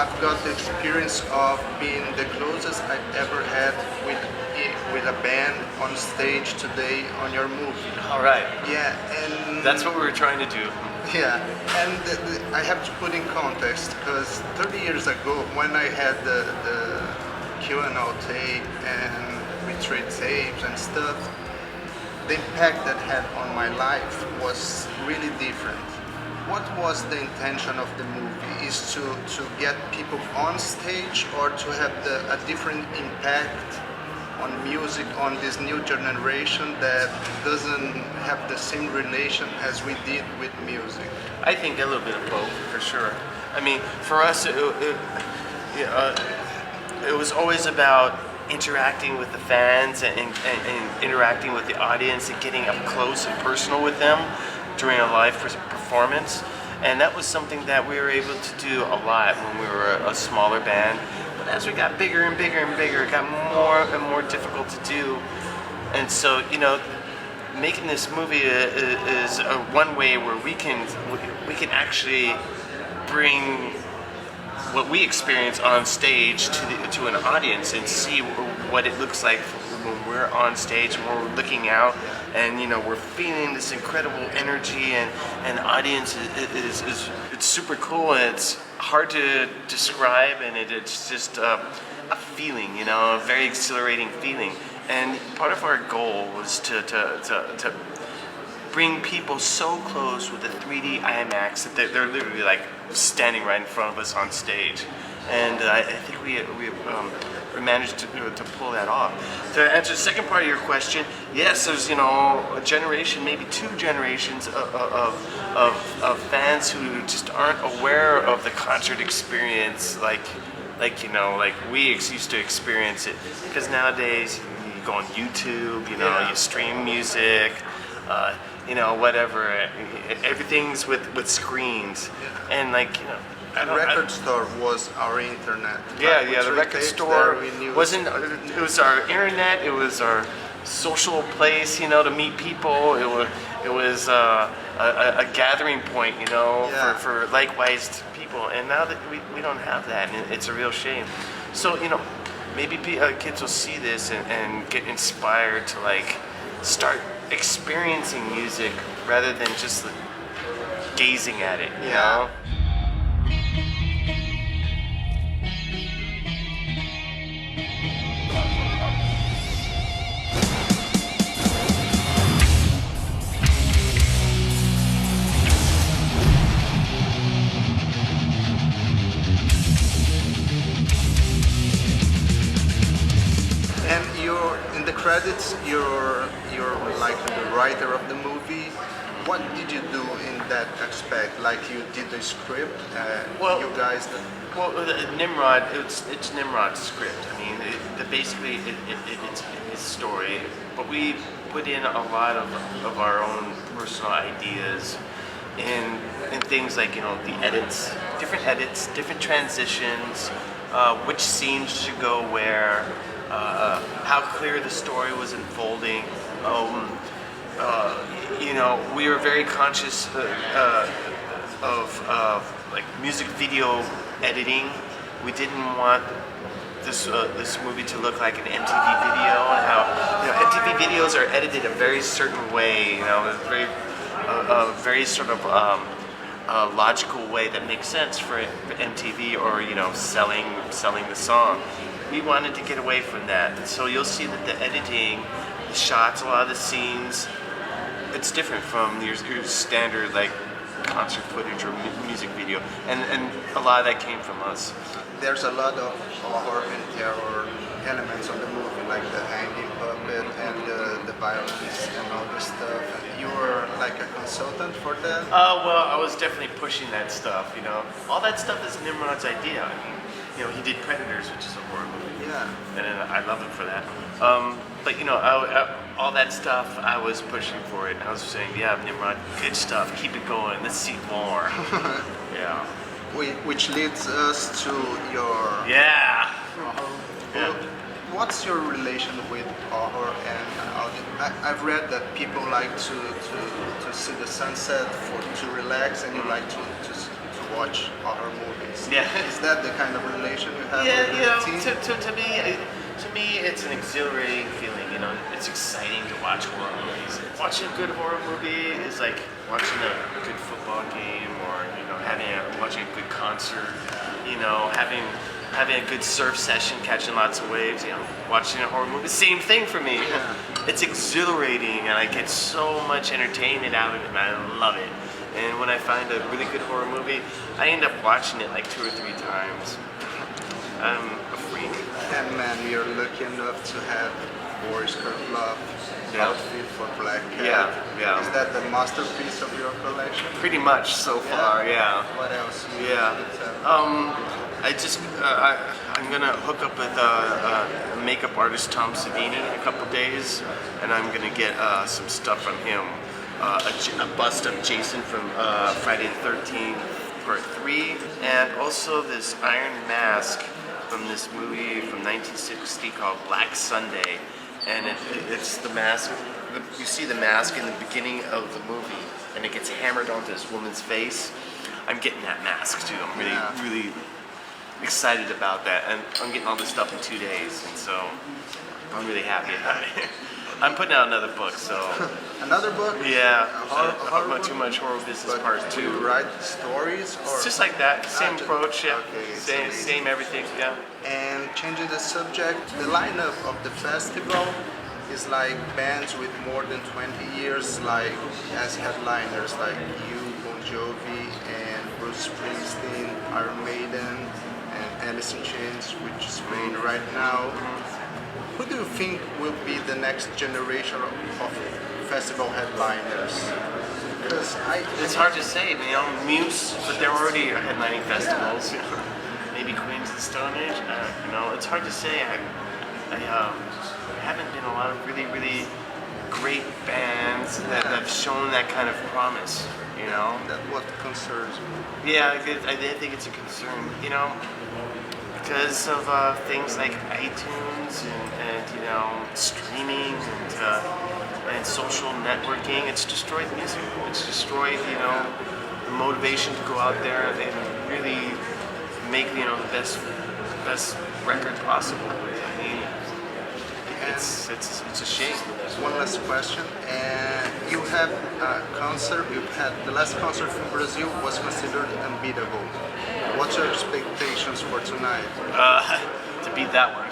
I've got the experience of being the closest I've ever had with a band on stage today on your movie. All right. Yeah, and That's what we were trying to do. yeah, and I have to put in context because 30 years ago, when I had the Q&A tape and retreat tapes and stuff, the impact that had on my life was really different. What was the intention of the movie? Is to get people on stage or to have a different impact on music on this new generation that doesn't have the same relation as we did with music? I think a little bit of both, for sure. I mean, for us, it was always about interacting with the fans and interacting with the audience and getting up close and personal with them during a live performance. And that was something that we were able to do a lot when we were a smaller band. But as we got bigger and bigger and bigger, it got more and more difficult to do. And so, making this movie is one way where we can actually bring what we experience on stage to an audience and see what it looks like when we're on stage and when we're looking out and we're feeling this incredible energy and the audience is it's super cool and it's hard to describe and it's just a feeling, a very exhilarating feeling. And part of our goal was to bring people so close with the 3D IMAX that they're literally like standing right in front of us on stage. And I think we managed to pull that off. To answer the second part of your question, yes, there's a generation, maybe two generations of fans who just aren't aware of the concert experience like we used to experience it. Because nowadays you go on YouTube, you stream music. Whatever. Everything's with screens, and the record store was our internet. Yeah, the record store wasn't. It was our internet. It was our social place, to meet people. It was a gathering point, for likewise people. And now that we don't have that, and it's a real shame. So maybe kids will see this and get inspired to start experiencing music rather than just gazing at it, you know? In the credits, you're like the writer of the movie. What did you do in that aspect? Like you did the script, you guys. Nimrod, it's Nimrod's script. I mean, basically it's his story, but we put in a lot of our own personal ideas in things like the edits, different transitions, which scenes should go where. How clear the story was unfolding. We were very conscious of music video editing. We didn't want this movie to look like an MTV video, and how MTV videos are edited a very certain way. A very sort of logical way that makes sense for MTV or selling the song. We wanted to get away from that, and so you'll see that the editing, the shots, a lot of the scenes, it's different from your standard concert footage or music video, and a lot of that came from us. There's a lot of horror and terror elements of the movie, like the hanging puppet and the violence and all this stuff. And you were like a consultant for that? Well, I was definitely pushing that stuff. All that stuff is Nimrod's idea. I mean, he did Predators, which is a horror movie. Yeah. And I love him for that. But all that stuff, I was pushing for it. I was saying, yeah, Nimrod, good stuff. Keep it going. Let's see more. Yeah. Which leads us to your yeah. What's your relation with horror and audio? I've read that people like to see the sunset to relax, and you like to watch horror movies. Yeah. Is that the kind of relation you have Yeah, with you know, the team? to me, it's an exhilarating feeling. You know, it's exciting to watch horror movies. Watching a good horror movie is like watching a good football game, or you know, watching a good concert. You know, having a good surf session, catching lots of waves. You know, watching a horror movie, same thing for me. Yeah. It's exhilarating, and I get so much entertainment out of it, and I love it. And when I find a really good horror movie, I end up watching it like 2 or 3 times. I'm a freak. And man, you're lucky enough to have Boris Karloff outfit for Black Cat. Yeah. Is that the masterpiece of your collection? Pretty much so far, yeah. What else? Yeah. I'm gonna hook up with makeup artist Tom Savini in a couple days, and I'm gonna get some stuff from him. A bust of Jason from Friday the 13th, Part 3, and also this iron mask from this movie from 1960 called Black Sunday. And it's the mask, you see the mask in the beginning of the movie, and it gets hammered onto this woman's face. I'm getting that mask too. I'm really excited about that, and I'm getting all this stuff in 2 days, and so I'm really happy about it. I'm putting out another book, so. Another book? Yeah, Horror about book? Too Much Horror Business But Part 2. do you write stories? Or? It's just like that, same approach, yeah. Okay, Same everything, yeah. And changing the subject, the lineup of the festival is like bands with more than 20 years, like as headliners, like you, Bon Jovi, and Bruce Springsteen, Iron Maiden, and Alice in Chains, which is playing right now. Who do you think will be the next generation of festival headliners? Because It's hard to say, you know, Muse, but they're already headlining festivals. Maybe Queens of the Stone Age. You know, it's hard to say. I haven't been a lot of really great bands that have shown that kind of promise. You know. That's what concerns me. Yeah, I think it's a concern. You know, because of things like iTunes and you know streaming and social networking. It's destroyed music. It's destroyed the motivation to go out there and really make the best record possible. I mean, it's a shame. One last question. You have a concert. You had the last concert from Brazil was considered unbeatable. What's your expectations for tonight? To beat that one.